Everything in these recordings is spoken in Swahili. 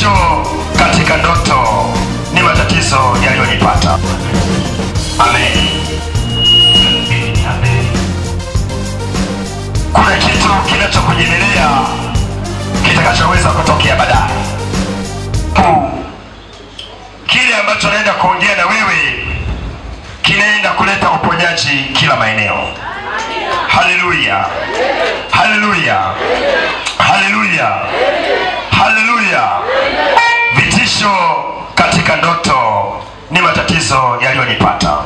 Vitisho katika ndoto ni matatizo yaliyonipata. Amen. Kuna kitu kinachokujemelea kitakachoweza kutokea baadaye. Kile ambacho naenda kuongea na wewe kinaenda kuleta uponyaji kila maeneo. Haleluya. Haleluya. Haleluya. Haleluya. Vitisho katika ndoto ni matatizo yaliyonipata.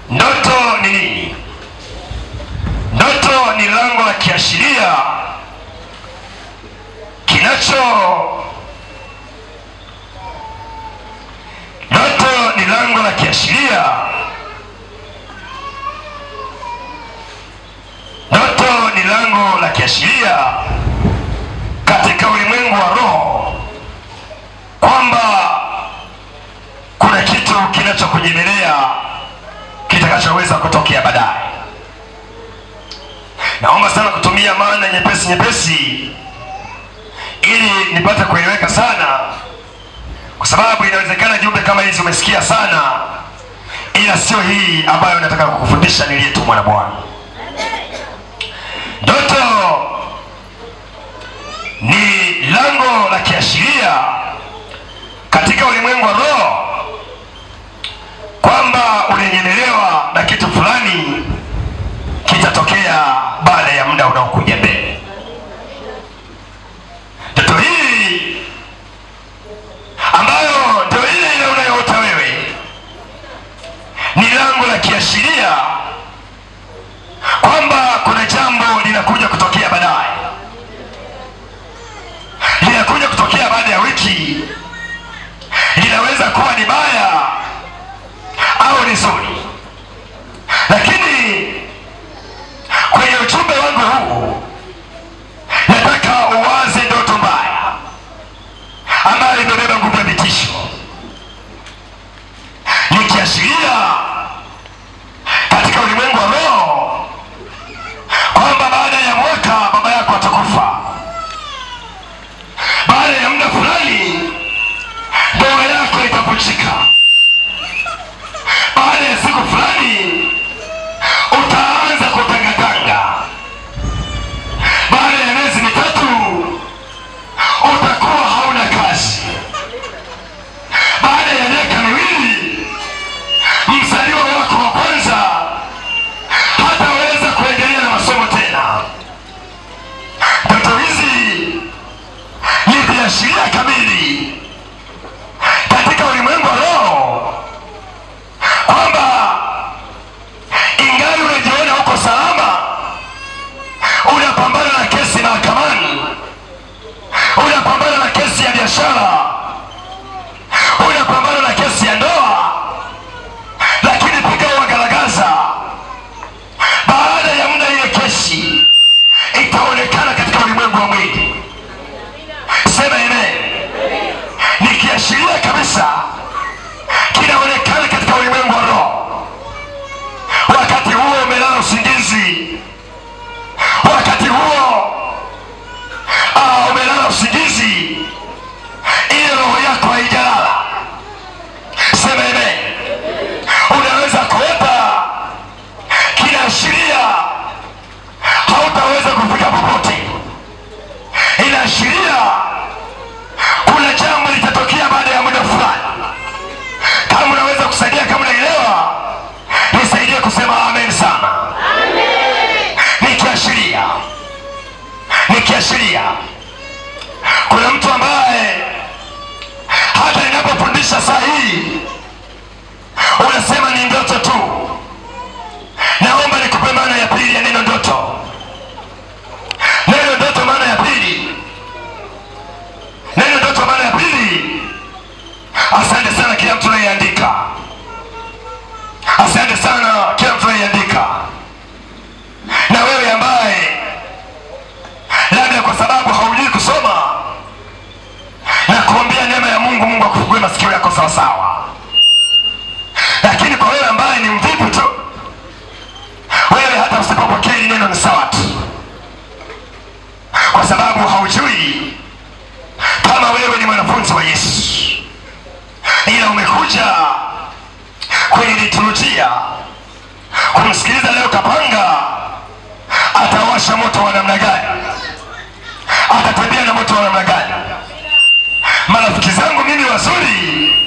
Ndoto ni nini? Ndoto ni lango la kiashiria Ndoto ni lango la kiashiria. Ndoto ni lango la kiashiria katika ulimwengu wa roho kwamba kuna kitu kinachokujemelea kitakachoweza kutokea baadaye. Naomba sana kutumia maana nyepesi ili nipate kueleweka sana, kwa sababu inawezekana jumbe kama hizi umesikia sana, ila sio hii ambayo nataka kukufundisha niliyetumwa na Bwana. Ndoto ni lango la kiashiria katika ulimwengu wa roho kwamba ulinyelelewa na kitu fulani kitatokea baada ya muda unaokuja mbele. Ndoto hii ambayo ndio ile unayoota wewe ni lango la kiashiria kwamba kuna jambo linakuja kutokea baadaye. Linakuja kutokea baada ya wiki. Linaweza kuwa ni baya au ni zuri. Lakini kwenye ujumbe wangu huu nataka uwaze ndoto mbaya ambayo imebeba nguvu ya vitisho. Nikiashiria katika ulimwengu wa roho kwamba baada ya mwaka baba yako atakufa. Baada ya muda fulani ndoa yako itavunjika. Baada ya siku fulani utaanza kutangatanga. Baada ya miezi mitatu utakuwa hauna kazi. Baada ya miaka miwili mzaliwa wako wa kwanza hataweza kuendelea na masomo tena. Ndoto hizi ni viashiria kamili katika ulimwengu wa roho kwamba ingali unajiona huko salama, unapambana na kesi mahakamani, unapambana na kesi ya biashara, unapambana na kesi ya ndoa, lakini piga wagaragaza. Baada ya muda ile kesi itaonekana katika ulimwengu wa mwili. Sema amen. Nikiashiria kabisa kinaonekana katika ulimwengu wa roho. Wakati huo umelala usingizi. Wakati huo umelala usingizi, ile roho yako haijalala. Sema amen. Unaweza kuota kinaashiria hautaweza kufika popote. Inaashiria kuna jambo litatokea baada ya muda fulani. Kama unaweza kusaidia, kama unaelewa, nisaidie kusema amen sana. Amen. Nikiashiria kuna mtu ambaye hata ninapofundisha saa hii unasema ni ndoto tu. Naomba nikupe maana ya pili ya neno ndoto. Neno ndoto maana ya pili. Neno ndoto maana ya pili. Asante sana kila mtu anayeandika. Asante sana kila mtu anayeandika. Na wewe ambaye labda kwa sababu haujui kusoma, na kuombea neema ya Mungu, Mungu akufungue masikio yako sawa sawa. Lakini kwa wewe ambaye ni mvivu tu, wewe hata usipopokea neno ni sawa tu, kwa sababu haujui wanafunzi wa Yesu, ila umekuja kwenye liturujia kumsikiliza leo Kapanga atawasha moto wa namna gani, atatembea na moto wa namna gani. Marafiki zangu mimi wazuri,